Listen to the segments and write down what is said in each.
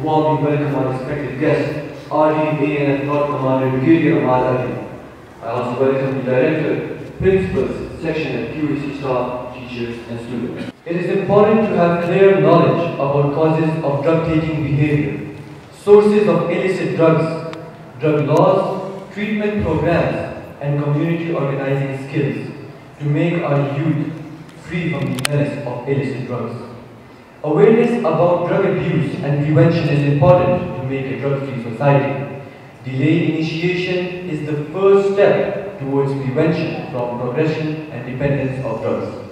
warmly welcome our respected guest, RD ANF North Commander Brigadier Ahmad Ali. I also welcome the Director, Principals, Section and QAC staff, teachers and students. It is important to have clear knowledge about causes of drug-taking behavior, sources of illicit drugs, drug laws, treatment programs, and community organizing skills to make our youth free from the menace of illicit drugs. Awareness about drug abuse and prevention is important to make a drug-free society. Delayed initiation is the first step towards prevention from progression and dependence of drugs.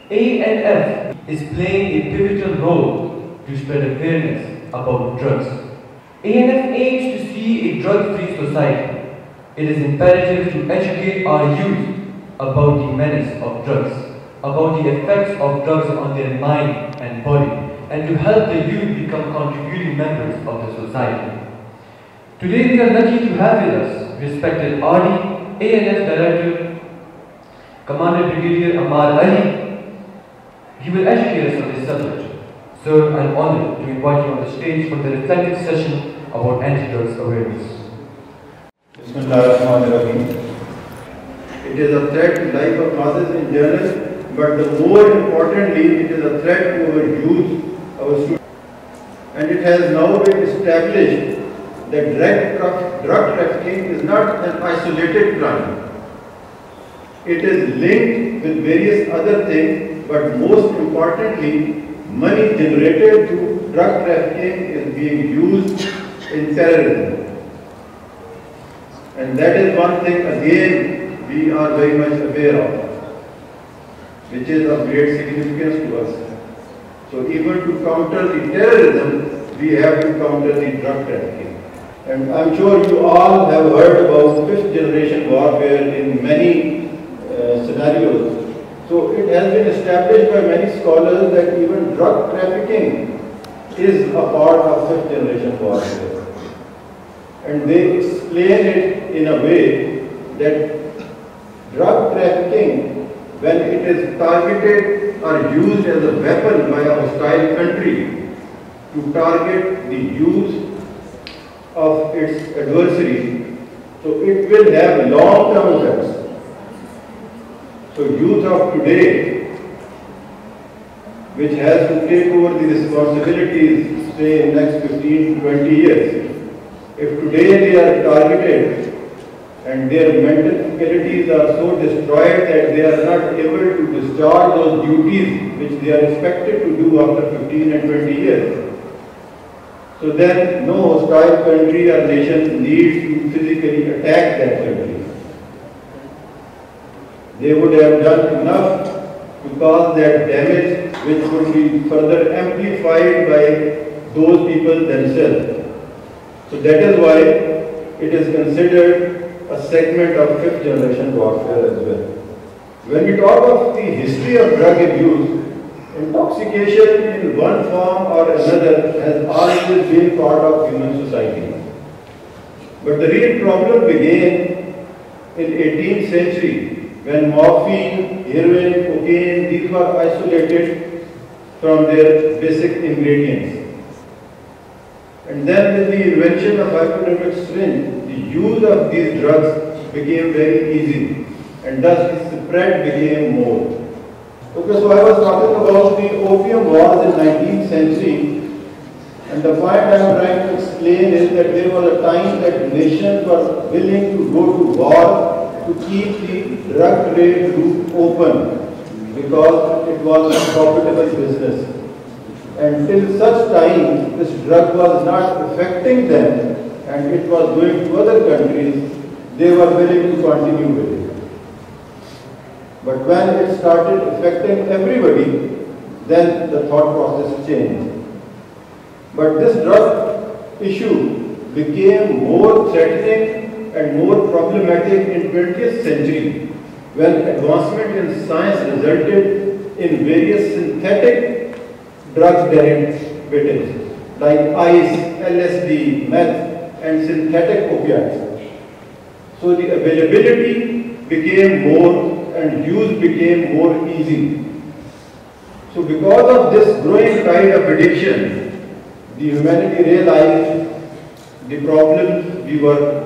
ANF is playing a pivotal role to spread awareness about drugs. ANF aims to see a drug-free society. It is imperative to educate our youth about the menace of drugs, about the effects of drugs on their mind and body, and to help the youth become contributing members of the society. Today we are lucky to have with us respected RD, ANF Director, Commander Brigadier Ahmad Ali. He will educate us on this subject. Sir, I am honored to invite you on the stage for the reflective session about anti-drugs awareness. It is a threat to life of masses in general, but the more importantly, it is a threat to our youth, our students. And it has now been established that drug trafficking is not an isolated crime. It is linked with various other things, but most importantly, money generated through drug trafficking is being used in terrorism. And that is one thing again we are very much aware of, which is of great significance to us. So even to counter the terrorism, we have to counter the drug trafficking. And I'm sure you all have heard about fifth generation warfare in many scenarios. So it has been established by many scholars that even drug trafficking is a part of fifth generation warfare. And they explain it in a way that drug trafficking, when it is targeted or used as a weapon by a hostile country to target the youth of its adversary, so it will have long-term effects. So youth of today, which has to take over the responsibilities, say in next 15 to 20 years, if today they are targeted and their mental faculties are so destroyed that they are not able to discharge those duties which they are expected to do after 15 and 20 years, so then no hostile country or nation needs to physically attack that country. They would have done enough to cause that damage, which would be further amplified by those people themselves. So that is why it is considered a segment of fifth generation warfare as well. When we talk of the history of drug abuse, intoxication in one form or another has always been part of human society. But the real problem began in 18th century when morphine, heroin, cocaine, these were isolated from their basic ingredients. And then with the invention of hypodermic syringe, the use of these drugs became very easy, and thus the spread became more. Okay, so I was talking about the opium wars in 19th century, and the point I am trying to explain is that there was a time that nations were willing to go to war to keep the drug trade route open because it was a profitable business. And till such time, this drug was not affecting them and it was going to other countries, they were willing to continue with it. But when it started affecting everybody, then the thought process changed. But this drug issue became more threatening and more problematic in 20th century when advancement in science resulted in various synthetic drug derivatives like ice, LSD, meth, and synthetic opiates. So the availability became more and use became more easy. So because of this growing tide of addiction, the humanity realized the problems we were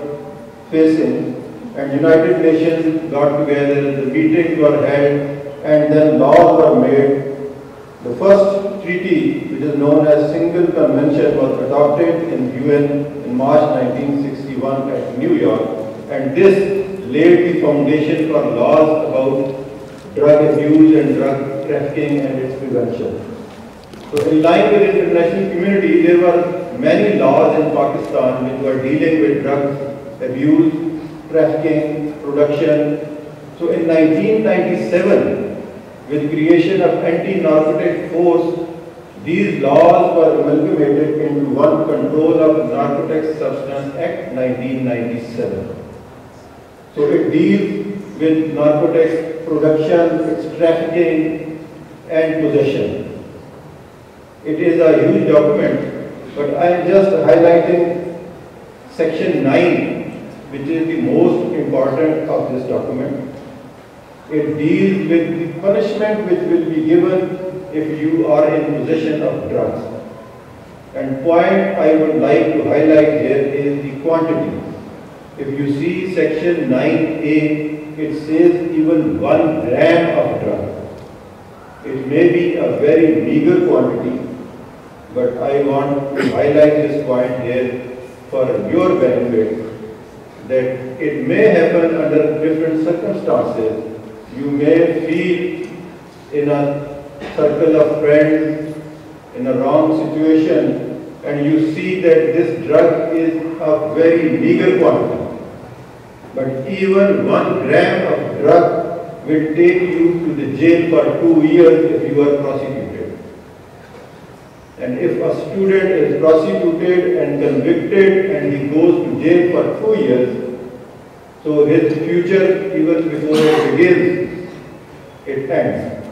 facing, and United Nations got together, the meetings were held, and then laws were made. The first treaty, which is known as Single Convention, was adopted in UN in March 1961 at New York, and this laid the foundation for laws about drug abuse and drug trafficking and its prevention. So in line with the international community, there were many laws in Pakistan which were dealing with drug abuse, trafficking, production. So in 1997, with creation of anti-narcotic force, these laws were amalgamated into one Control of Narcotic Substance Act 1997. So it deals with narcotics production, its trafficking and possession. It is a huge document, but I am just highlighting section 9, which is the most important of this document. It deals with the punishment which will be given if you are in possession of drugs. And point I would like to highlight here is the quantity. If you see section 9A, it says even 1 gram of drug. It may be a very meager quantity, but I want to highlight this point here for your benefit, that it may happen under different circumstances. You may feel in a circle of friends in a wrong situation, and you see that this drug is a very meager quantity. But even 1 gram of drug will take you to the jail for 2 years if you are prosecuted. And if a student is prosecuted and convicted and he goes to jail for 2 years, so his future, even before it begins, it ends.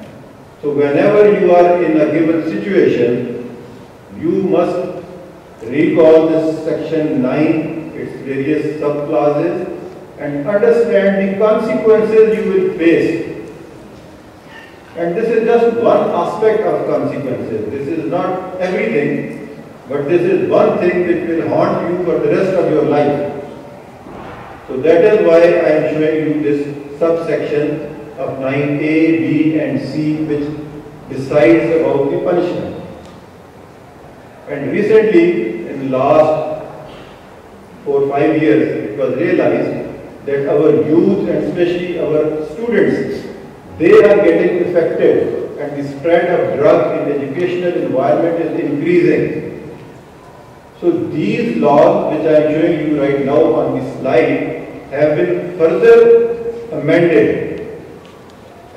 So whenever you are in a given situation, you must recall this section 9, its various subclauses, and understand the consequences you will face. And this is just one aspect of consequences. This is not everything, but this is one thing which will haunt you for the rest of your life. So that is why I am showing you this subsection of 9A, B and C, which decides about the punishment. And recently, in the last 4 or 5 years, it was realized that our youth and especially our students, they are getting affected, and the spread of drug in the educational environment is increasing. So these laws, which I am showing you right now on the slide, have been further amended,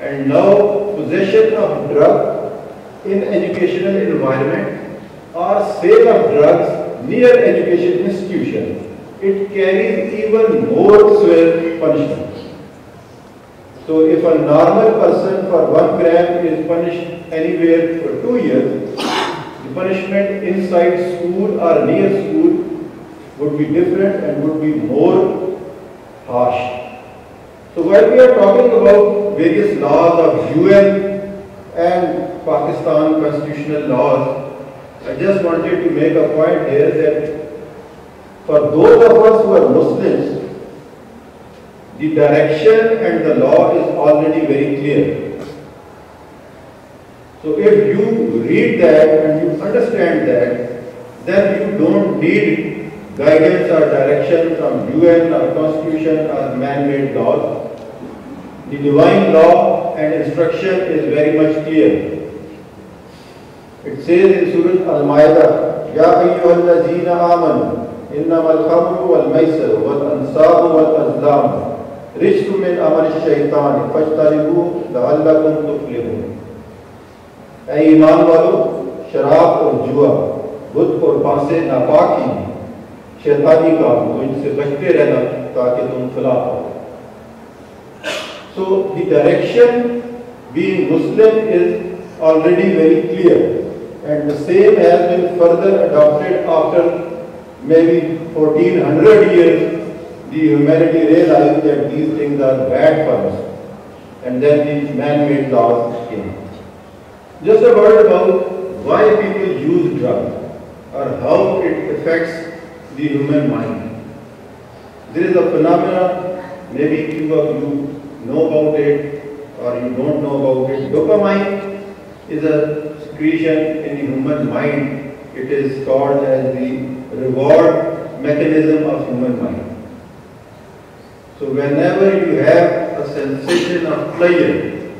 and now possession of drug in educational environment or sale of drugs near education institution, it carries even more severe punishment. So if a normal person for 1 gram is punished anywhere for 2 years, the punishment inside school or near school would be different and would be more harsh. So while we are talking about various laws of UN and Pakistan constitutional laws, I just wanted to make a point here that for those of us who are Muslims, the direction and the law is already very clear. So if you read that and you understand that, then you don't need guidance or direction from UN or constitution or man-made laws. The divine law and instruction is very much clear. It says in Surah Al-Ma'idah, Ya ayyuhallazina amanu, innamal khamru wal maisir wal ansabu wal azlam rijsun min amali shaitan fajtanibuhu la'allakum tuflihun. ऐ ईमान वालों, शराब और जुआ, बुत और पासे नापाकी शैतानी काम, तो इनसे बचते रहना ताकि तुम फलाह पाओ. So the direction being Muslim is already very clear, and the same has been further adopted after maybe 1400 years. The humanity realized that these things are bad for us, and then these man-made laws came. Just a word about why people use drugs. or how it affects the human mind. There is a phenomenon, maybe few of you know about it or you don't know about it. Dopamine is a secretion in the human mind. It is called as the reward mechanism of human mind. So whenever you have a sensation of pleasure,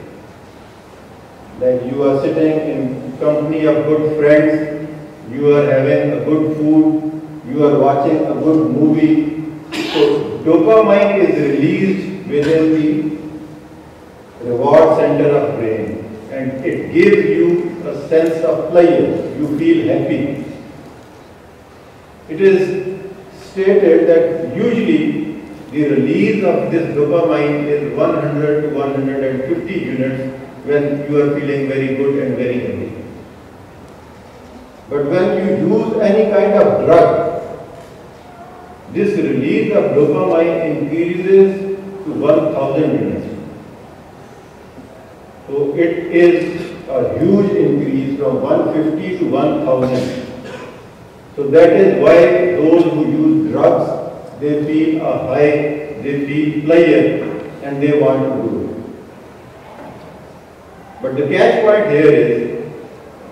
like you are sitting in company of good friends, you are having a good food, you are watching a good movie, so dopamine is released within the reward center of brain and it gives you a sense of pleasure, you feel happy. It is stated that usually the release of this dopamine is 100 to 150 units when you are feeling very good and very happy. But when you use any kind of drug, this release of dopamine increases to 1000 units. So it is a huge increase from 150 to 1000. So that is why those who use drugs, they feel a high, they feel pleasure and they want to do it. But the catch point here is,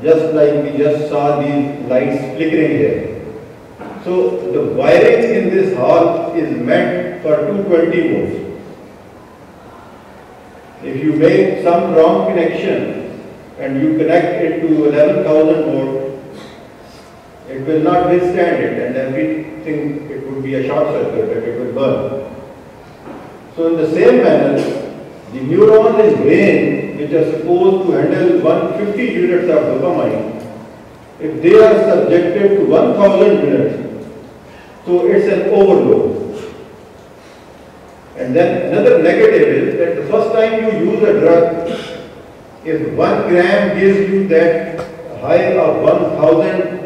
just like we just saw these lights flickering here. So the wiring in this hall is meant for 220 volts. If you make some wrong connection and you connect it to 11,000 volts, it will not withstand it and everything, it would be a short circuit and it will burn. So in the same manner, the neurons in brain which are supposed to handle 150 units of dopamine, if they are subjected to 1000 units, so it's an overload. And then another negative is that the first time you use a drug, if 1 gram gives you that high of 1000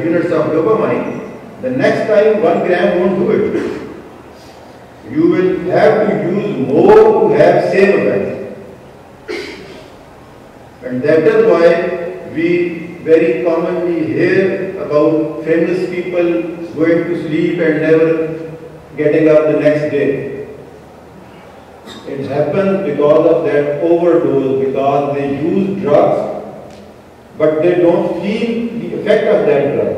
units of dopamine, the next time 1 gram won't do it. You will have to use more to have same effect. And that is why we very commonly hear about famous people going to sleep and never getting up the next day. It happens because of that overdose, because they use drugs, but they don't feel the effect of that drug.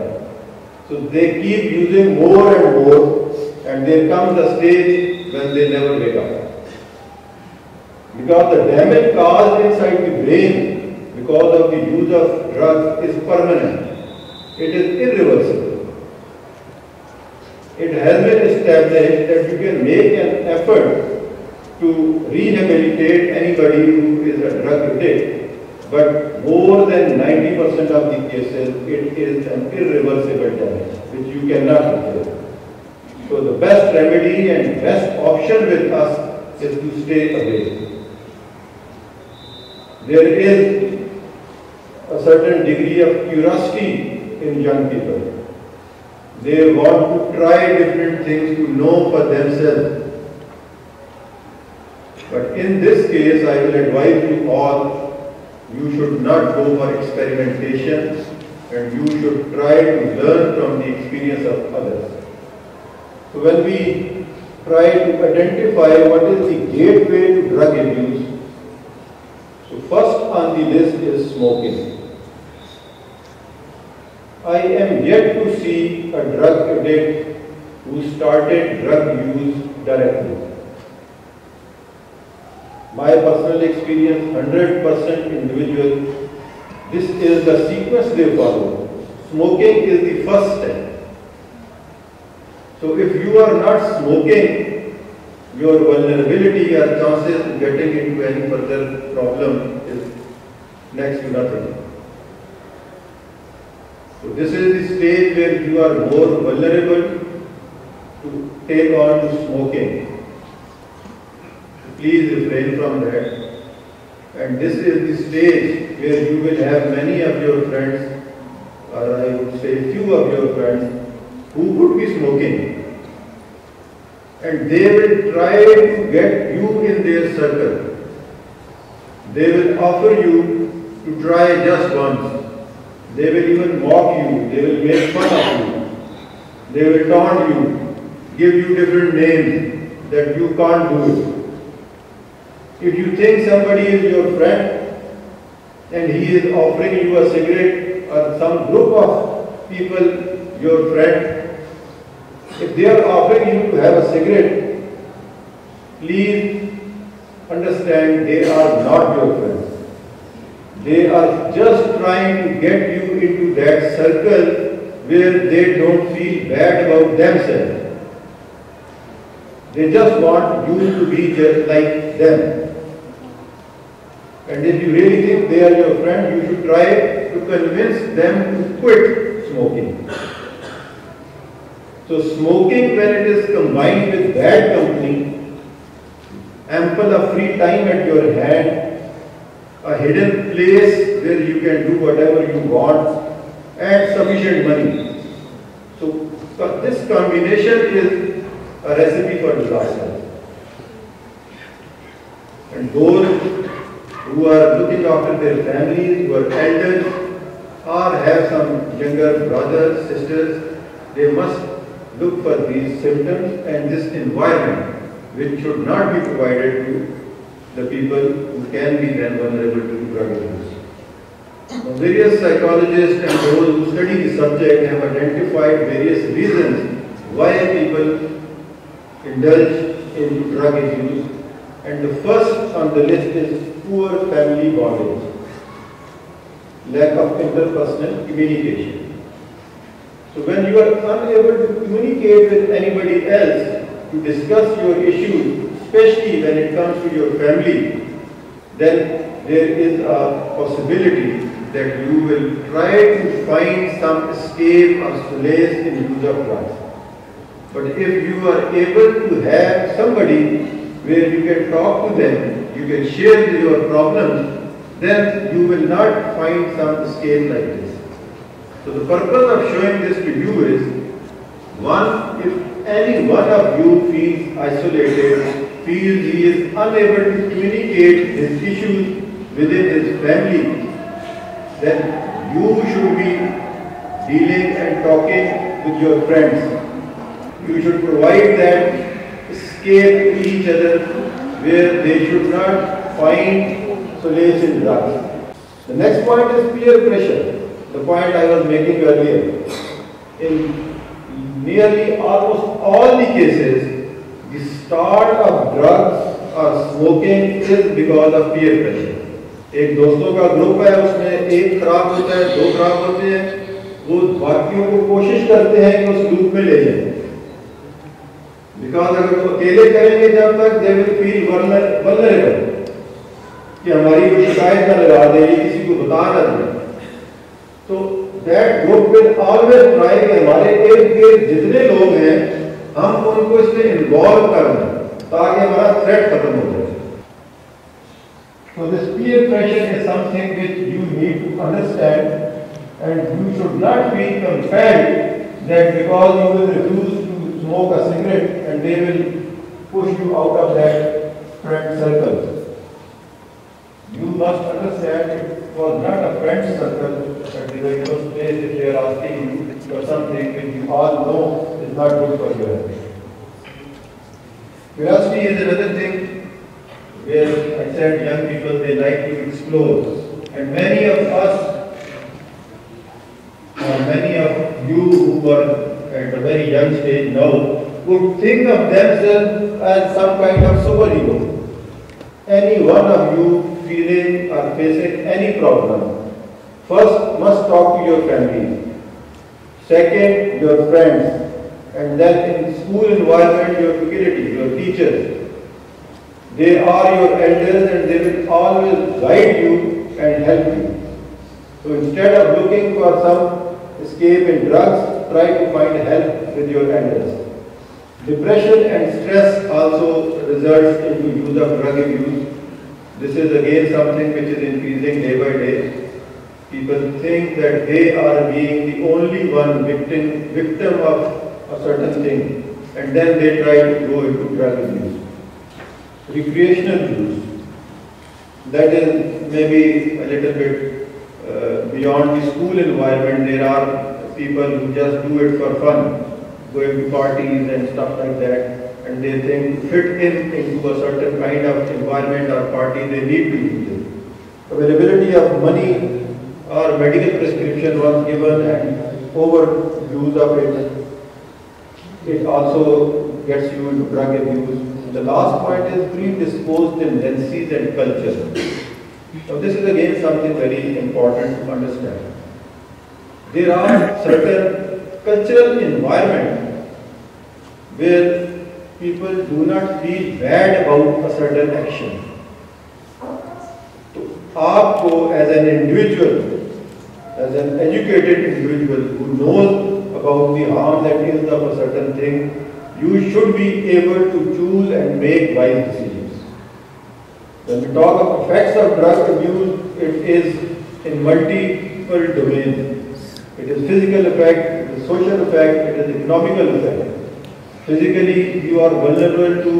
So they keep using more and more, and there comes a stage when they never wake up. Because the damage caused inside the brain because of the use of drugs is permanent. It is irreversible. It has been established that you can make an effort to rehabilitate anybody who is a drug addict, but more than 90% of the cases, it is an irreversible damage, which you cannot repair. So the best remedy and best option with us is to stay away. There is a certain degree of curiosity in young people. They want to try different things to know for themselves. But in this case, I will advise you all, you should not go for experimentation and you should try to learn from the experience of others. So when we try to identify what is the gateway to drug abuse, so first on the list is smoking. I am yet to see a drug addict who started drug use directly. My personal experience, 100% individual, this is the sequence they follow. Smoking is the first step. So if you are not smoking, your vulnerability or chances of getting into any further problem is next to nothing. So this is the stage where you are more vulnerable to take on to smoking. Please refrain from that. And this is the stage where you will have many of your friends, or I would say few of your friends, who would be smoking. And they will try to get you in their circle. They will offer you to try just once. They will even mock you, they will make fun of you, they will taunt you, give you different names that you can't do it. If you think somebody is your friend and he is offering you a cigarette or some group of people, your friend, if they are offering you to have a cigarette, please understand they are not your friends. They are just trying to get you into that circle where they don't feel bad about themselves. They just want you to be just like them. And if you really think they are your friend, you should try to convince them to quit smoking. So smoking, when it is combined with bad company, ample of free time at your hand, a hidden place where you can do whatever you want, and sufficient money. So this combination is a recipe for disaster. And those who are looking after their families, who are elders, or have some younger brothers, sisters, they must look for these symptoms and this environment, which should not be provided to the people who can be then vulnerable to drug abuse. Various psychologists and those who study the subject have identified various reasons why people indulge in drug abuse, and the first on the list is poor family bonding, lack of interpersonal communication. So when you are unable to communicate with anybody else to discuss your issues, especially when it comes to your family, then there is a possibility that you will try to find some escape or solace in use of drugs. But if you are able to have somebody where you can talk to them, you can share your problems, then you will not find some escape like this. So the purpose of showing this to you is, one, if any one of you feels isolated, feels he is unable to communicate his issues within his family, then you should be dealing and talking with your friends. You should provide that escape to each other where they should not find solace in drugs. The next point is peer pressure, the point I was making earlier. In nearly almost all the cases, the start of drugs or smoking is because of peer pressure. एक दोस्तों का group है, उसमें एक खराब होता है, दो खराब होते हैं, वो बाकियों को कोशिश करते हैं कि उस ग्रुप में ले जाएं। बिकॉज अगर वो अकेले करेंगे जब तक they will feel vulnerable कि हमारी कोई शिकायत न लगा दे, किसी को बता न दे, तो that group will always try कि हमारे इर्द गिर्द जितने लोग हैं हम उनको इसमें इन्वॉल्व कर दें ताकि हमारा थ्रेट खत्म हो जाए. So this peer pressure is something which you need to understand, and you should not be compelled that because you will refuse to smoke a cigarette and they will push you out of that friend circle. You must understand it was not a friend circle at the very first place if they are asking you for something which you all know is not good for your health. Curiosity is another thing where I said young people, they like to explore. And many of us, or many of you who are at a very young stage now, would think of themselves as some kind of superhero. Any one of you feeling or facing any problem, first must talk to your family, second your friends, and then in school environment your faculty, your teachers. They are your elders and they will always guide you and help you. So instead of looking for some escape in drugs, try to find help with your elders. Depression and stress also results into use of drug abuse. This is again something which is increasing day by day. People think that they are being the only one victim of a certain thing, and then they try to go into drug abuse. Recreational use, that is maybe a little bit beyond the school environment, there are people who just do it for fun, going to parties and stuff like that, and they think to fit into a certain kind of environment or party, they need to use it. Availability of money or medical prescription once given and overuse of it, it also gets you into drug abuse. The last point is predisposed tendencies and culture. Now this is again something very important to understand. There are certain cultural environments where people do not feel bad about a certain action. आपको as an individual, as an educated individual who knows about the harm that is of a certain thing, you should be able to choose and make wise decisions. When we talk of effects of drug abuse, it is in multiple domains. It is physical effect, it is social effect, it is economical effect. Physically, you are vulnerable to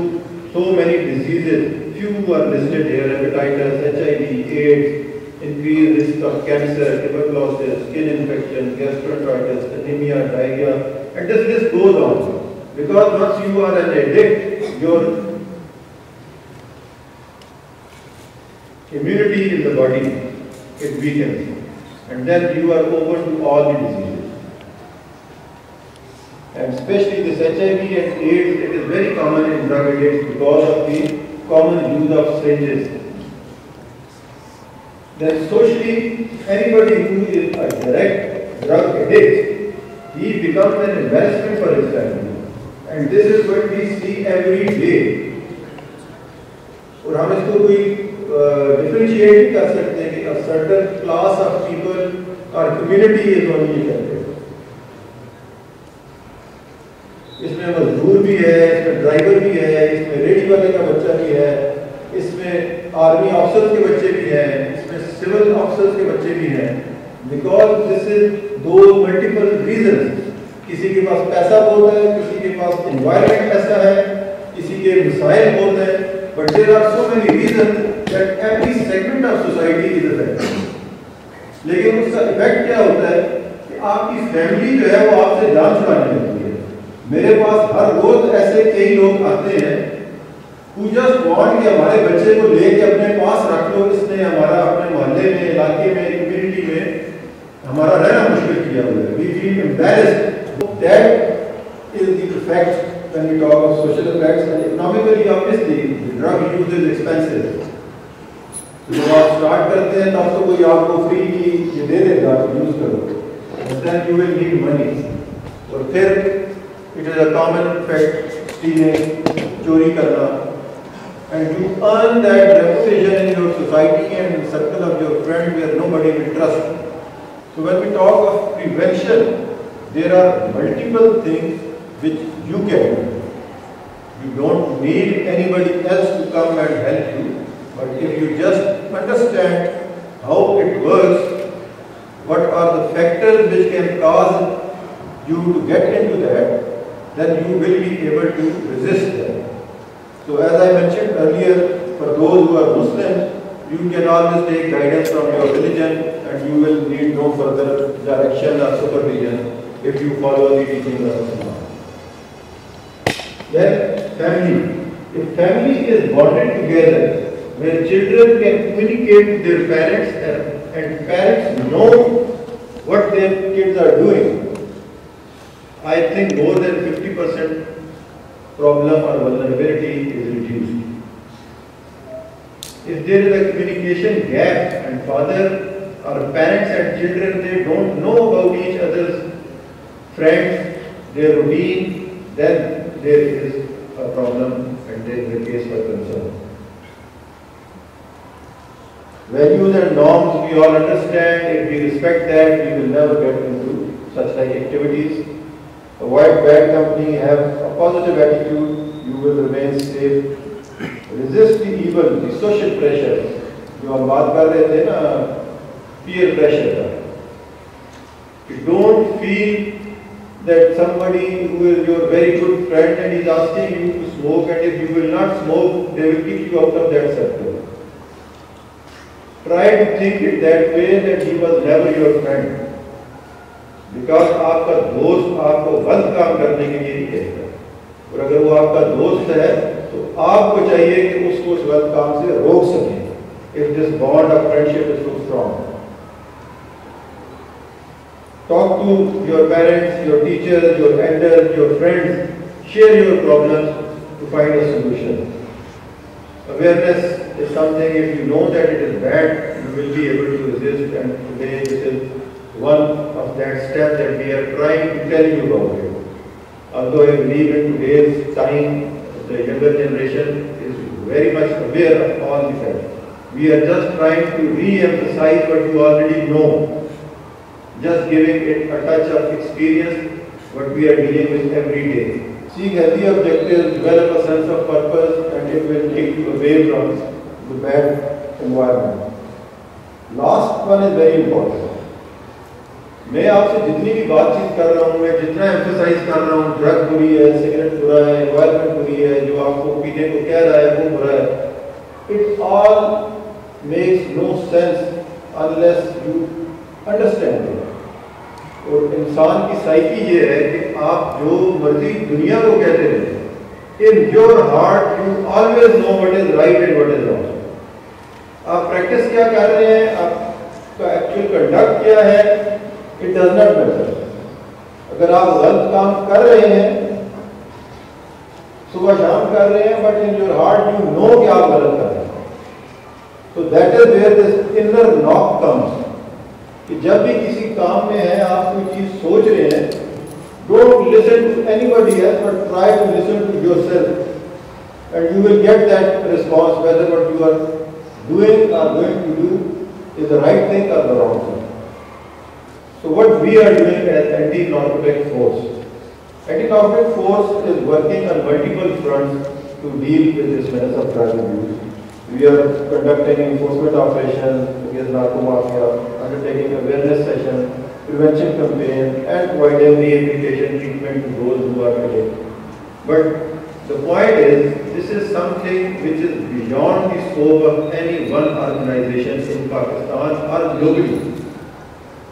so many diseases. Few are listed here: hepatitis, HIV, AIDS, increased risk of cancer, tuberculosis, skin infection, gastroenteritis, anemia, diarrhea, and this list goes on. Because once you are an addict, your immunity in the body, it weakens, and then you are open to all the diseases. And especially this HIV and AIDS, it is very common in drug addicts because of the common use of syringes. Then socially, anybody who is a direct drug addict, he becomes an embarrassment for his family. And this is what we see every day. और हम इसको कोई differentiate नहीं कर सकते कि a certain class of people or community is only affected. इसमें मजदूर भी है, इसमें ड्राइवर भी है, इसमें रेडी वाले का बच्चा भी है, इसमें आर्मी ऑफिसर्स के बच्चे भी हैं, इसमें सिविल ऑफिसर्स के बच्चे भी हैं. Because this is those multiple reasons. किसी के पास पैसा बहुत है, किसी के पास environment ऐसा है, किसी के मिसाइल बहुत है, but there are so many reasons that every segment of society is affected. लेकिन उसका इफेक्ट क्या होता है कि आपकी फैमिली जो है वो आपसे जान छुड़ाने लगती है. मेरे पास हर रोज ऐसे कई लोग आते हैं who just want कि हमारे बच्चे को लेके अपने पास रख लो, इसने हमारा अपने मोहल्ले में, इलाके में, कम्युनिटी में हमारा रहना मुश्किल किया हुआ है. We feel embarrassed. That is the effect when we talk of social effects. And economically, obviously, the drug use is expensive. जब आप स्टार्ट करते हैं तब तो कोई आपको फ्री की ये दे देगा, यूज करो. And then you will need money. और फिर it is a common effect, stealing, चोरी करना, and you earn that reputation in your society and in circle of your friends where nobody will trust. So when we talk of prevention, there are multiple things which you can do. You don't need anybody else to come and help you, but if you just understand how it works, what are the factors which can cause you to get into that, then you will be able to resist them. So as I mentioned earlier, for those who are Muslims, you can always take guidance from your religion and you will need no further direction or supervision if you follow the teachings of Islam. Then family. If family is bonded together, where children can communicate with their parents and parents know what their kids are doing, I think more than 50% problem or vulnerability is reduced. If there is a communication gap and father or parents and children, they don't know about each other's friends, their routine, then there is a problem and there is a case for concern. Values and norms we all understand. If we respect that, we will never get into such like activities. Avoid bad company, have a positive attitude, you will remain safe. Resist the evil, the social pressure. जो हम बात कर रहे थे ना, peer pressure का. You don't feel that somebody who is your very good friend and is asking you to smoke, and if you will not smoke, they will kick you out of that circle. try to think it that way that he was never your friend. Because आपका दोस्त आपको गलत काम करने के लिए नहीं कहता, और अगर वो आपका दोस्त है तो आपको चाहिए कि उसको उस गलत काम से रोक सकें. If this bond of friendship is so strong, talk to your parents, your teachers, your elders, your friends. Share your problems to find a solution. Awareness is something, if you know that it is bad, you will be able to resist, and today this is one of that step that we are trying to tell you about it. Although I believe in today's time, the younger generation is very much aware of all the facts. We are just trying to re-emphasize what you already know, just giving it a touch of experience, what we are dealing with every day. Seek healthy objectives, develop a sense of purpose, and it will take you away from the bad environment. Last one is very important. मैं आपसे जितनी भी बातचीत कर रहा हूँ, मैं जितना एम्फसाइज कर रहा हूँ, ड्रग बुरी है, सिगरेट बुरा है, एनवायरमेंट बुरी है, जो आपको पीने को कह रहा है वो बुरा है, it all makes no sense unless you understand it. और इंसान की साइकी ये है कि आप जो मर्जी दुनिया को कहते रहे, in your heart you always know what is right and what is wrong. आप प्रैक्टिस क्या कर रहे हैं, आपका एक्चुअल कंडक्ट क्या है, it does not matter. अगर आप गलत काम कर रहे हैं, सुबह शाम कर रहे हैं, but in your heart you know कि आप गलत कर रहे हैं. So that is where this inner knock comes. कि जब भी किसी काम में है, आप कोई चीज सोच रहे हैं, don't listen to anybody else, but try to listen to yourself, and you will get that response whether what you are doing or going to do is the right thing or the wrong thing. So what we are doing as anti-narcotic force. Anti-narcotic force is working on multiple fronts to deal with this menace of drug abuse. We are conducting enforcement operations against narco mafia, undertaking awareness sessions, prevention campaigns, and providing rehabilitation treatment to those who are addicted. But the point is, this is something which is beyond the scope of any one organization in Pakistan or globally.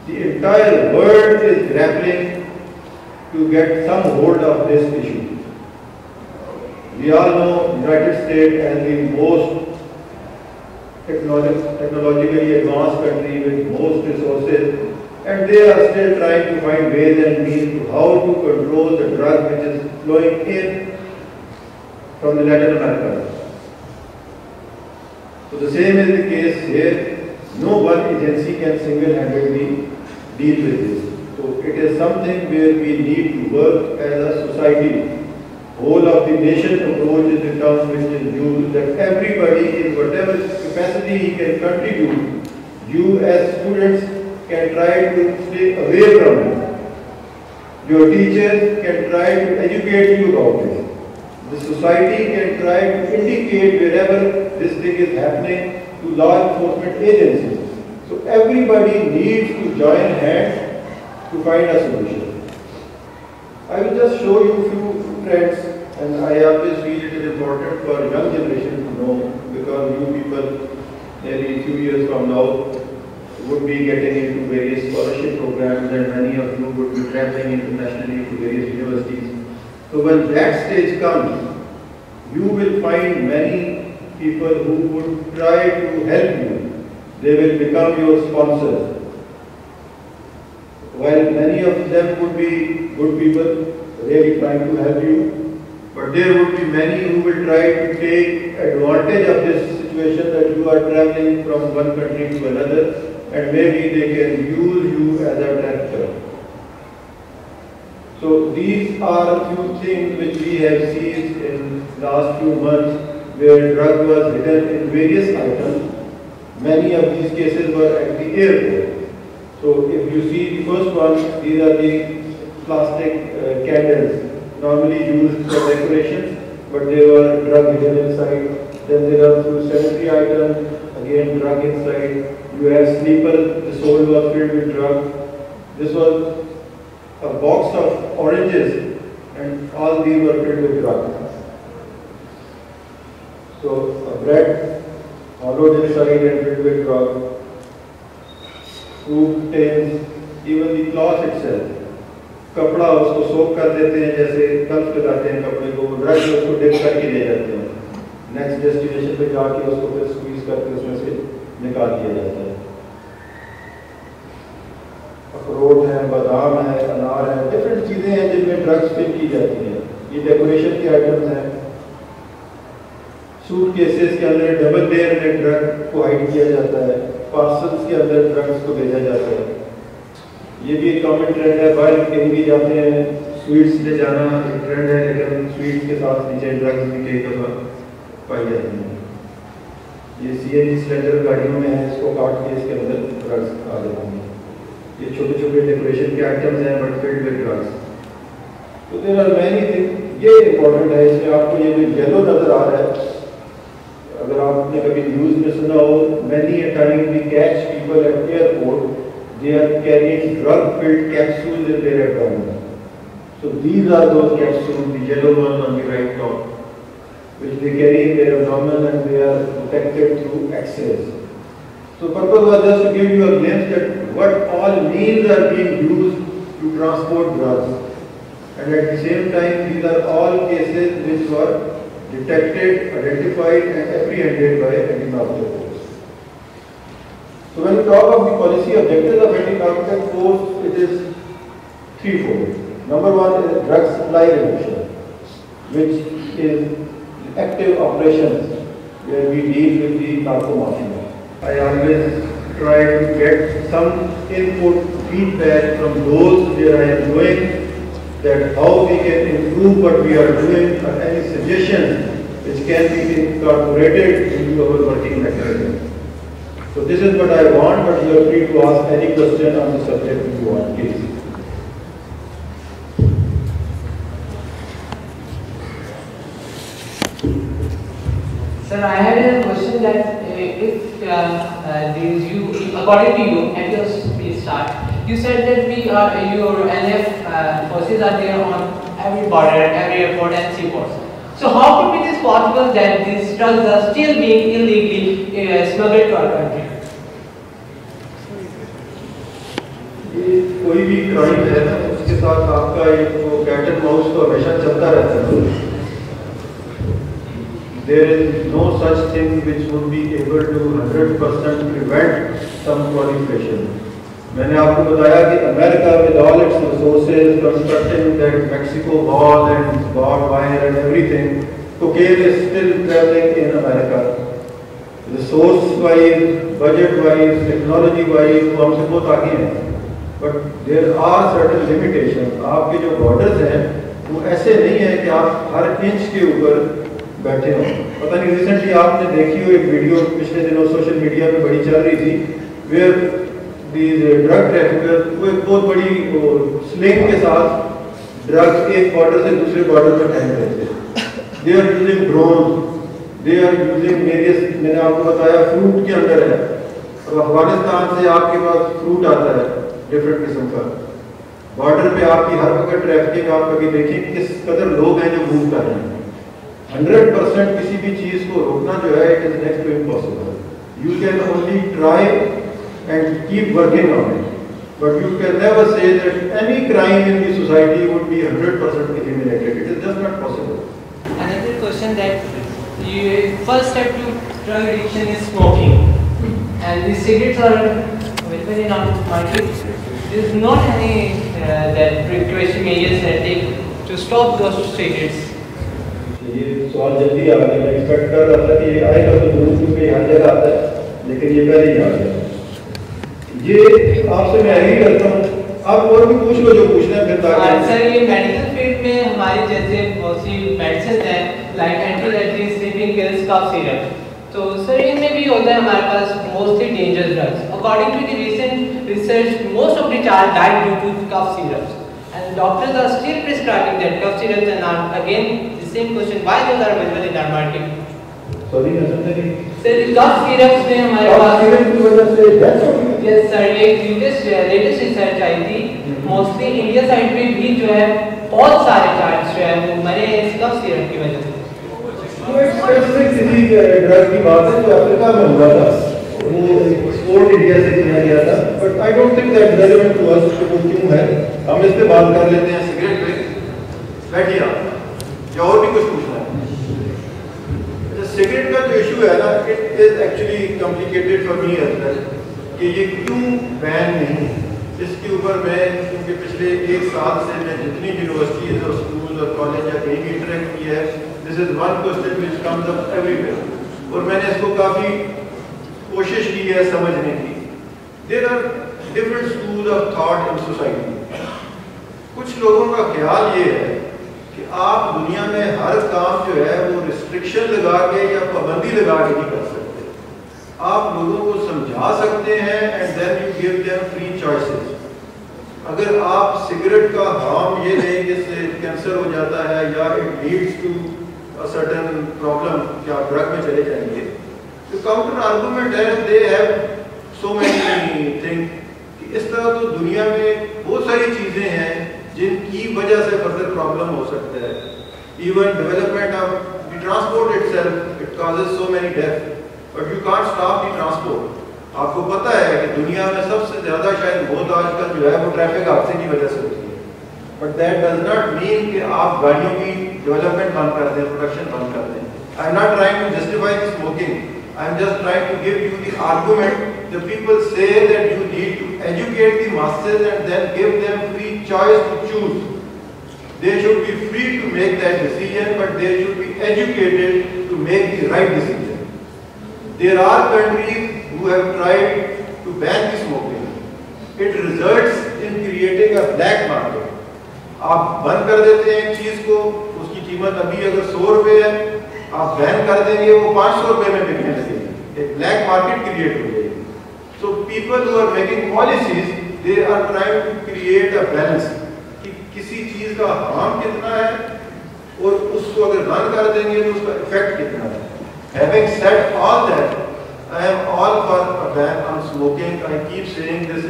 The entire world is grappling to get some hold of this issue. We all know United States as the most technologically advanced country with most resources, and they are still trying to find ways and means to how to control the drug which is flowing in from the Latin America. So the same is the case here. No one agency can single-handedly deal with this. So it is something where we need to work as a society. Whole of the nation approach is the term which is used, that everybody in whatever capacity he can contribute, you as students can try to stay away from it. Your teachers can try to educate you about it. The society can try to indicate wherever this thing is happening to law enforcement agencies. So everybody needs to join hands to find a solution. I will just show you a few trends, and I always feel it is important for young generation to know, because you people maybe a few years from now would be getting into various scholarship programs, and many of you would be traveling internationally to various universities. So when that stage comes, you will find many people who would try to help you. They will become your sponsors. While many of them would be good people, really trying to help you, but there would be many who will try to take advantage of this situation that you are traveling from one country to another, and maybe they can use you as a tractor. So these are a few things which we have seen in last few months, where drug was hidden in various items. Many of these cases were at the airport. So if you see the first one, these are the plastic candles, normally used for decoration, but they were drug hidden inside. Then there are few sanitary items, again drug inside. You have sleepers, the sole was filled with drug. This was a box of oranges, and all these were filled with drug. So bread, hollowed inside and filled with drug, fruit tails, even the cloth itself. कपड़ा उसको सोक कर देते हैं, जैसे कल्फ लगाते हैं कपड़े को, ड्राई उसको डिप करके ले जाते हैं, नेक्स्ट डेस्टिनेशन पे जाके उसको फिर स्क्वीज करके उसमें से निकाल दिया जाता है। अखरोट है, बादाम है, अनार है, डिफरेंट चीज़ें हैं जिनमें ड्रग्स फिल की जाती हैं। ये डेकोरेशन के आइटम्स हैं। सूट केसेस के अंदर डबल लेयर में ड्रग को हाइड किया जाता है, पार्सल्स के अंदर ड्रग्स को भेजा जाता है। ये भी एक कॉमन ट्रेंड है, बाहर कहीं भी जाते हैं स्वीट्स ले जाना एक ट्रेंड है, लेकिन स्वीट्स के साथ नीचे ड्रग्स भी कई दफ़ा पाई जाती हैं। ये CNG सिलेंडर गाड़ियों में है, इसको काट के इसके अंदर ड्रग्स आ जाते हैं। ये छोटे छोटे डेकोरेशन के आइटम्स हैं बट फिल्ड विद ड्रग्स। तो देयर आर मैनी थिंग। ये इम्पोर्टेंट है, इसमें आपको ये जो येलो नज़र आ रहा है, अगर आपने कभी न्यूज़ में सुना हो, many a time we catch people at airport, they are carrying drug-filled capsules in their abdomen. So these are those capsules, the yellow one on the right top, which they carry in their abdomen and they are detected through X-rays. So purpose was just to give you a glimpse that what all means are being used to transport drugs. And at the same time, these are all cases which were detected, identified and apprehended by anti-narcotic force. So when we talk of the policy objectives of anti-narcotic force, it is threefold. Number one is drug supply reduction, which is active operations where we deal with the narco mafia. I always try to get some input, feedback from those where I am doing, that how we can improve what we are doing, or any suggestions which can be incorporated into our working mechanism. So this is what I want, but you are free to ask any question on the subject if you want, please. Sir, I had a question that if according to you, at your speech start, you said that your ANF forces are there on every border, every airport and seaports. So how could it is possible that these drugs are still being illegally smuggled to our country? ये कोई भी crime है ना, उसके साथ आपका एक वो कैट एंड माउस तो हमेशा चलता रहता है। There is no such thing which would be able to 100% prevent some proliferation. मैंने आपको बताया कि America with all its resources constructing that Mexico wall and barbed wire and everything, cocaine is still traveling in America. Resource wise, budget wise, technology wise, वो हमसे बहुत आगे हैं. But there are certain limitations. आपके जो borders हैं, वो ऐसे नहीं है कि आप हर इंच के ऊपर बैठे हो। पता नहीं रिसेंटली आपने देखी हो एक वीडियो पिछले दिनों सोशल मीडिया पे बड़ी चल रही थी, वेयर these drug traffickers वो एक बहुत बड़ी स्लिंग के साथ ड्रग एक बॉर्डर से दूसरे बॉर्डर पर फेंक रहे थे। They are using drone, they are using various, मैंने आपको बताया फ्रूट के अंदर है, और अफगानिस्तान से आपके पास फ्रूट आता है डिफरेंट किस्म का। बॉर्डर पे आपकी हर वक्त ट्रैफिकिंग आप कभी देखें किस कदर लोग हैं जो मूव कर रहे हैं। 100% किसी भी चीज को रोकना जो है, it is next to impossible. You can only try and keep working on it, but you can never say that any crime in the society would be 100% eliminated. It is just not possible. Another question, that you first step to drug addiction is smoking, and the cigarettes are available in our market. There is not any that precaution measures that take to stop those cigarettes. ये सवाल जल्दी आ गया, मैं expect कर रहा था कि ये आएगा तो दूर पे हर जगह आता है, लेकिन ये पहले ही आ गया। ये आपसे मैं एग्री करता हूँ, आप और भी पूछ लो जो पूछना है फिर ताकि सर ये मेडिकल फील्ड में हमारे जैसे बहुत सी मेडिसिन हैं like anti sleeping pills, cough syrup, तो सर इनमें भी होता है हमारे पास mostly dangerous drugs. According to the recent research, most of the child died due to cough syrups and doctors are still prescribing that cough syrups and not. Again the same question, why those are available in our market? Sorry मैं समझ नहीं sir कफ syrups में हमारे पास syrup की वजह से death हो गई। यस सर, एक लेटेस्ट रिसर्च आई थी, मोस्टली इंडिया साइड पे भी जो है बहुत सारे चार्ट्स जो है वो मरे इस कफ सिरप की वजह से। वो एक स्पेसिफिक किसी ड्रग की बात है जो अफ्रीका में हुआ था, वो एक्सपोर्ट इंडिया से किया गया था, but I don't think that relevant to us कि वो क्यों है। हम इस पे बात कर लेते हैं सिगरेट पे। बैठिए आप, या और भी कुछ पूछना है? सिगरेट का जो इशू है ना, it is actually complicated for me as well कि ये क्यों बैन नहीं। इसके ऊपर मैं, क्योंकि पिछले एक साल से मैं जितनी यूनिवर्सिटीज और स्कूल और कॉलेज या कहीं भी इंटरेक्ट किया है, this is one question which comes up everywhere, और मैंने इसको काफ़ी कोशिश की है समझने की। There are different school of thought in society. कुछ लोगों का ख्याल ये है कि आप दुनिया में हर काम जो है वो रिस्ट्रिक्शन लगा के या पाबंदी लगा के नहीं कर सकते। आप लोगों को समझा सकते हैं and then you give them free choices. अगर आप सिगरेट का हार्म ये लेंगे, इससे कैंसर हो जाता है या it leads to a certain problem कि आप ड्रग में चले जाएंगे, तो काउंटर आर्गुमेंट है, they have so many thing कि इस तरह तो दुनिया में बहुत सारी चीजें हैं जिनकी वजह से फर्दर प्रॉब्लम हो सकता है। Even development of the transport itself, it causes so many death, but you can't stop the transport. आपको पता है कि दुनिया में सबसे ज्यादा शायद मौत आजकल जो है वो ट्रैफिक हादसे की वजह से होती है, but that does not mean कि आप गाड़ियों की डेवलपमेंट बंद कर दें, प्रोडक्शन बंद कर दें। I am not trying to justify smoking, I am just trying to give you the argument. The people say that you need to educate the masses and then give them free choice to choose. They should be free to make that decision, but they should be educated to make the right decision. There are countries who have tried to ban the smoking. It results in creating a black market. आप बंद कर देते हैं एक चीज को, उसकी कीमत अभी अगर 100 रुपए है, आप बैन कर देंगे वो 500 रुपए में बिकने लगेगी, एक ब्लैक मार्केट क्रिएट हो जाएगी। So people who are making policies, they are trying to create a balance कि किसी चीज का हार्म कितना है और उसको अगर बंद कर देंगे तो उसका इफेक्ट कितना है। Having said all that, I am all for a ban on smoking. I keep saying this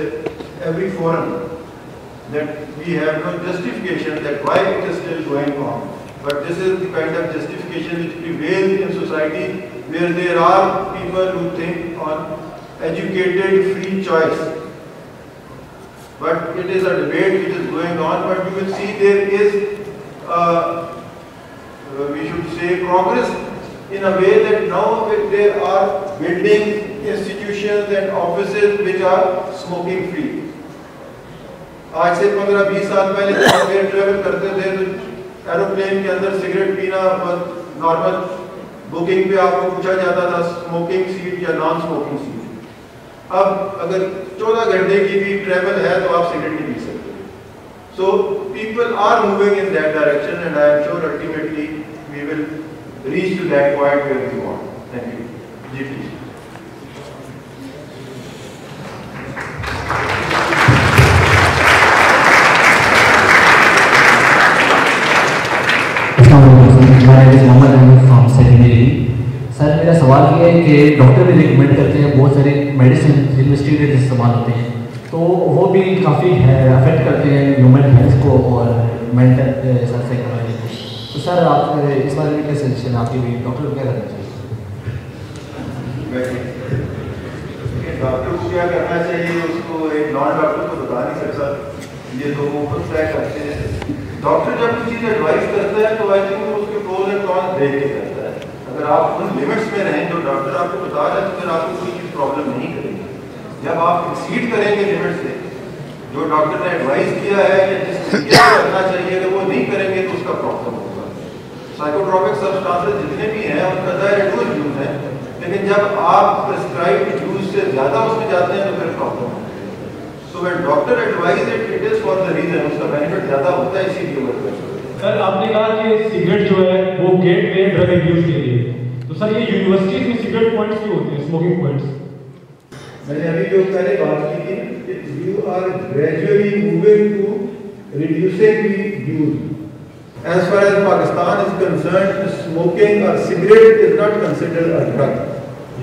every forum that we have no justification that why it is still going on. But this is the kind of justification which prevails in society where there are people who think on educated free choice. But it is a debate which is going on, but you will see there is, we should say, progress in a way that now there are buildings, institutions and offices which are smoking free. आज से 15-20 साल पहले जब air travel करते थे तो aeroplane के अंदर सिगरेट पीना नॉर्मल, बुकिंग पे आपको पूछा जाता था स्मोकिंग सीट या नॉन स्मोकिंग सीट। अब अगर 14 घंटे की भी ट्रेवल है तो आप सिगरेट नहीं पी सकते। So people are moving in that direction and I am sure ultimately we will reach to that point where we want. Thank you ji. Please. Sir मेरा सवाल ये है कि डॉक्टर भी रिकमेंड करते हैं बहुत सारे मेडिसिन इन्वेस्टिगेटेड इस्तेमाल होते हैं, तो वो भी काफ़ी अफेक्ट करते हैं ह्यूमन हेल्थ को और मेंटल साइकोलॉजी को। तो सर आप इस बारे में क्या सजेशन आपकी भी, डॉक्टर को क्या करना चाहिए? डॉक्टर को क्या करना चाहिए उसको एक नॉन डॉक्टर को बता नहीं सकता, ये तो वो खुद तय करते हैं। डॉक्टर जब कोई चीज़ एडवाइस करता है तो आई थिंक उसके प्रोज एंड कॉन्स देख के करता है। अगर आप उन लिमिट्स में रहें जो डॉक्टर आपको बता रहा है तो फिर आपको कोई चीज़ प्रॉब्लम नहीं करेगी। जब आप एक्सीड करेंगे लिमिट से, जो डॉक्टर ने एडवाइस किया है या जिस तरीके से करना चाहिए, अगर वो नहीं करेंगे तो उसका प्रॉब्लम होगा। साइकोट्रोपिक सब्सटेंसेस जितने भी हैं उनका डायरेक्ट यूज है, लेकिन जब आप प्रिस्क्राइब्ड यूज से ज़्यादा उसमें जाते हैं तो फिर प्रॉब्लम होगा। So when doctor advise it, it is for the reason, उसका बेनिफिट ज़्यादा होता है इसीलिए वो एडवाइस करते हैं। सर आपने कहा कि सिगरेट जो है वो गेट वे ड्रग अब्यूज के लिए, तो सर ये यूनिवर्सिटीज में सिगरेट पॉइंट्स क्यों होते हैं, स्मोकिंग पॉइंट्स? मैंने अभी जो पहले बात की थी, you are gradually moving to reducing the use. As far as Pakistan is concerned, smoking or cigarette is not considered a drug.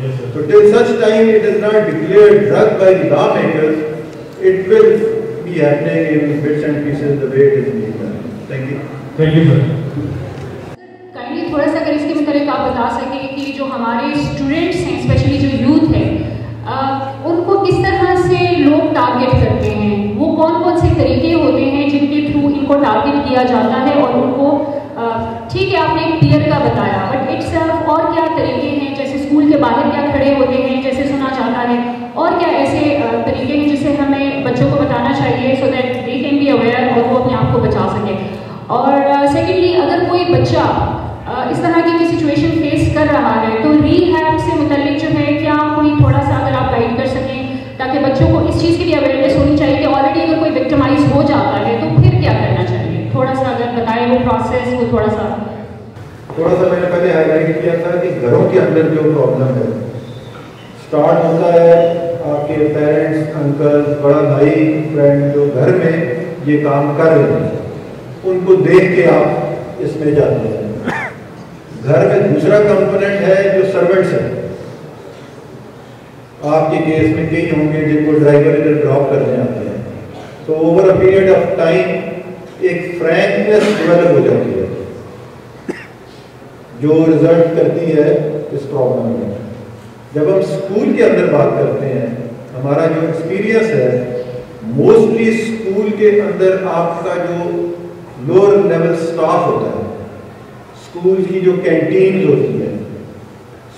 Yes, sir. So till such time it is not declared drug by the lawmakers, it will be happening in bits and pieces the way it is being done. Thank you. Thank you, sir. Finally थोड़ा सा अगर इसके मतलब आप बता सकें कि जो हमारे स्टूडेंट्स हैं, स्पेशली जो यूथ है, उनको किस तरह से लोग टारगेट करते हैं, वो कौन कौन से तरीके होते हैं जिनके थ्रू इनको टारगेट किया जाता है, और उनको ठीक है आपने एक पीयर का बताया, बट इट्स और क्या तरीके हैं, जैसे स्कूल के बाहर क्या खड़े होते हैं जैसे सुना जाता है, और क्या ऐसे तरीके हैं जिसे हमें बच्चों को बताना चाहिए so that they can be aware और वो अपने आप को बचा सके। और सेकेंडली अगर कोई बच्चा इस तरह की कोई सिचुएशन फेस कर रहा है तो रीहैब से मुतल्लिक जो है क्या कोई थोड़ा सा अगर आप गाइड कर सकें, ताकि बच्चों को इस चीज़ की भी अवेयरनेस होनी चाहिए कि ऑलरेडी अगर कोई विक्टिमाइज हो जाता है तो फिर क्या करना चाहिए, थोड़ा सा अगर बताएं वो प्रोसेस को थोड़ा सा मैंने पहले हाईलाइट किया था कि घरों के अंदर जो प्रॉब्लम है स्टार्ट होता है आपके पेरेंट्स, अंकल, बड़ा भाई, फ्रेंड जो घर में ये काम कर रहे हैं उनको देख के आप इसमें जाते हैं। घर में दूसरा कंपोनेंट है जो सर्वेंट्स है। आपके केस में कई होंगे जिनको ड्राइवर इधर ड्रॉप करने आते हैं, तो over a period of time एक फ्रैंकनेस डेवलप हो जाती है जो रिजल्ट करती है इस प्रॉब्लम में। जब हम स्कूल के अंदर बात करते हैं, हमारा जो एक्सपीरियंस है मोस्टली स्कूल के अंदर आपका जो लोअर लेवल स्टाफ होता है, स्कूल की जो कैंटीन होती है,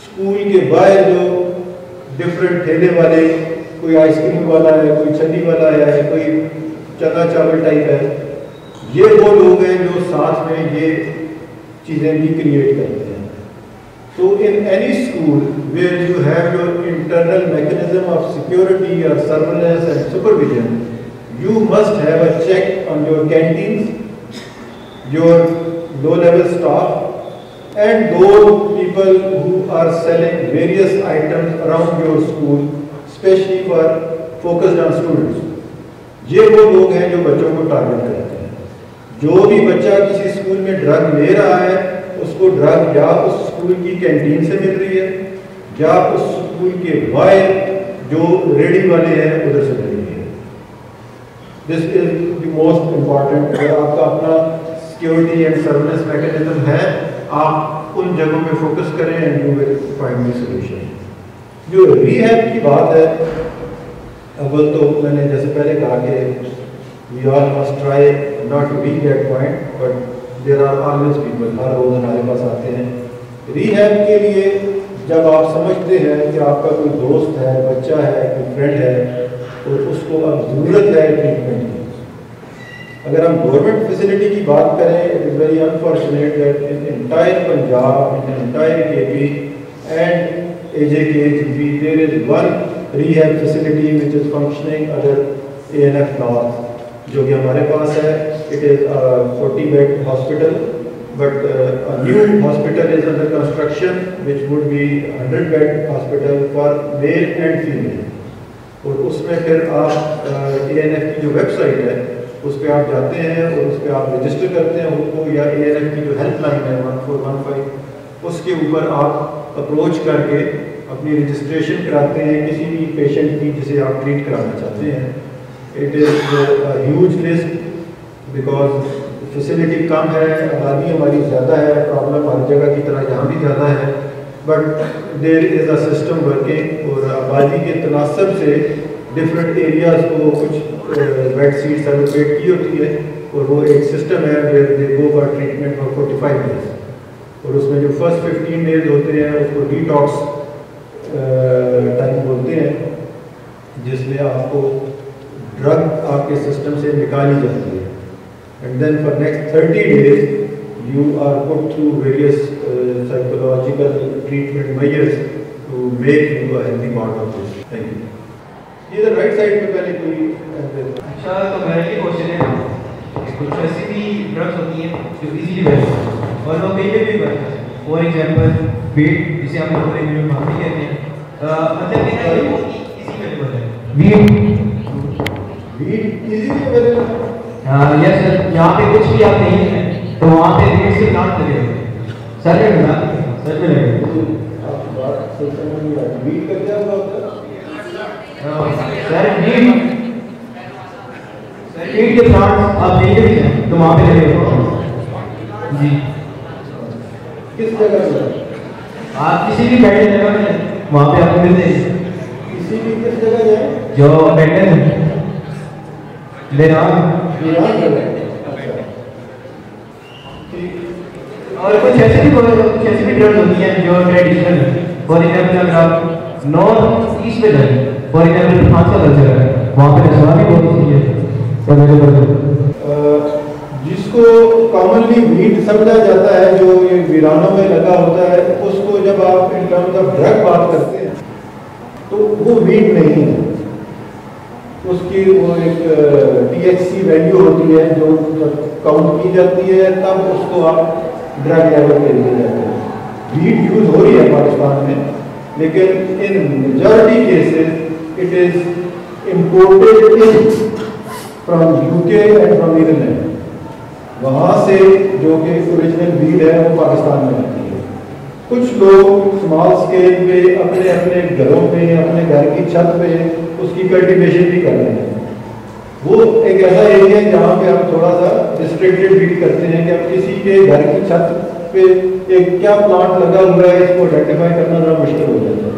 स्कूल के बाहर जो डिफरेंट ठेले वाले, कोई आइसक्रीम वाला है, कोई छन्नी वाला है, कोई चना चावल टाइप है, ये वो लोग हैं जो साथ में ये चीज़ें भी क्रिएट करते हैं। So in any school where you have your internal mechanism of security or surveillance and supervision, you must have a check on your canteens, your low-level staff, and those people who are selling various items around your school, especially for focused on students. ये वो लोग हैं जो बच्चों को target करते हैं। जो भी बच्चा किसी स्कूल में ड्रग ले रहा है, उसको ड्रग या उस स्कूल की कैंटीन से मिल रही है या उस स्कूल के बाहर जो रेडी वाले हैं उधर से मिल रही है। This is the most important. अगर आपका अपना सिक्योरिटी एंड सर्विलेंस मैकेनिज्म है, आप उन जगहों पे फोकस करें and you will find the solution. जो रीहैब की बात है, अव्वल तो मैंने जैसे पहले कहा कि we all must try not to reach that point, but there are always people, हर रोज हमारे पास आते हैं रीहैब के लिए। जब आप समझते हैं कि आपका कोई दोस्त है, बच्चा है, कोई फ्रेंड है और उसको अब ज़रूरत है ट्रीटमेंट की, अगर हम गवर्नमेंट फैसिलिटी की बात करें, it is very unfortunate that in entire Punjab, in entire KP and AJKGP there is one rehab facility which is functioning under ANF north, जो कि हमारे पास है। It is 40-bed hospital, but a new hospital is under construction which would be 100-bed hospital for male and female। और उसमें फिर आप ANF की जो वेबसाइट है उस पर आप जाते हैं और उस पर आप रजिस्टर करते हैं उनको, या ANF की जो हेल्पलाइन है 1415, उसके ऊपर आप अप्रोच करके अपनी रजिस्ट्रेशन कराते हैं किसी भी पेशेंट की जिसे आप ट्रीट कराना चाहते हैं। It is a huge risk because facility कम है, आबादी हमारी ज़्यादा है, प्रॉब्लम हर जगह की तरह यहाँ भी ज़्यादा है, but there is a system working. और आबादी के तनासब से डिफरेंट एरियाज़ को कुछ बेड सीट्स एलोकेट की होती है और वो एक सिस्टम है where they go for treatment for 45 days. और उसमें जो फर्स्ट 15 डेज होते हैं उसको डिटॉक्स टाइम बोलते हैं, जिसमें आपको ड्रग आपके सिस्टम से निकाली जाती है। And then for next 30 days, you are put through various psychological treatment measures to make you a healthy part of this. Thank you. ये the right side में पहले कोई अच्छा, तो मेरा ये क्वेश्चन है, कुछ ऐसी भी ड्रग्स होती हैं जो इजीली वर्क और वो कहीं पे भी वर्क करते हैं। फॉर एग्जांपल वीड, जिसे हम लोग अंग्रेजी में माफी कहते हैं, मतलब ये है वो इजी अवेलेबल है। वीड इजीली अवेलेबल है। यस सर, यहाँ पे कुछ भी आप नहीं है तो वहाँ पे रेट से प्लांट लगेगा सर में मिला सर में लगेगा। वीड का क्या होता है सर? वीड के प्लांट आप नहीं भी हैं तो वहाँ पे लगेगा जी। किस जगह जाए? आप किसी भी बैठे जगह में वहाँ पे आपको मिल जाएगी। किसी भी किस जगह जाए? जो बैठे लेना और कुछ ऐसी भी ड्रग्स होती हैं जो ट्रेडिशनल है। फॉर एग्जाम्पल अगर आप नॉर्थ ईस्ट में जाए, फॉर एग्जाम्पल फ्रांस का कल्चर है, वहाँ पे नशा भी बहुत होती है अवेलेबल। जिसको कॉमनली वीड समझा जाता है, जो ये वीरानों में लगा होता है, उसको जब आप इन टर्म्स ऑफ ड्रग बात करते हैं तो वो वीड नहीं है। उसकी वो एक THC वैल्यू होती है जो काउंट की जाती है, तब उसको आप ड्रग लेवल पे लिए जाते हैं। वीड यूज हो रही है पाकिस्तान में, लेकिन in majority cases it is imported from UK and from Netherlands. वहाँ से जो कि ओरिजिनल वीड है वो पाकिस्तान में आती है। कुछ लोग स्मॉल स्केल पे अपने अपने घरों पे, अपने घर की छत पे उसकी कल्टीवेशन भी कर रहे हैं। वो एक ऐसा एरिया है जहाँ पे हम थोड़ा सा रिस्ट्रिक्टेड वीड करते हैं कि अब किसी के घर की छत पे एक क्या प्लांट लगा हुआ है, इसको आइडेंटिफाई करना थोड़ा मुश्किल हो जाता है।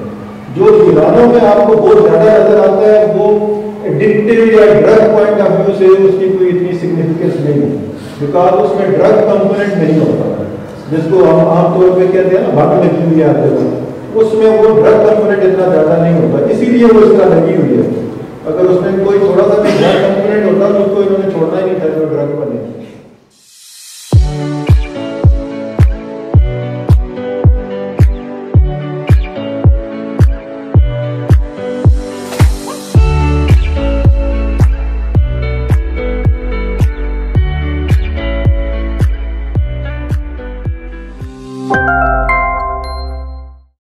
जो वीरानों में आपको बहुत ज़्यादा नजर आता है वो एडिक्टिव या ड्रग पॉइंट ऑफ व्यू से उसकी कोई इतनी सिग्निफिकेंस नहीं है, बिकॉज उसमें ड्रग कंपोनेंट नहीं होता, जिसको हम आमतौर पे कहते हैं ना भाग लगी हुई आते हैं, उसमें वो ड्रग कंपोनेंट इतना ज़्यादा नहीं होता, इसीलिए वो इस तरह लगी हुई है। अगर उसमें कोई थोड़ा सा भी ड्रग कंपोनेंट होता तो उसको इन्होंने छोड़ना ही नहीं था जो ड्रग बने।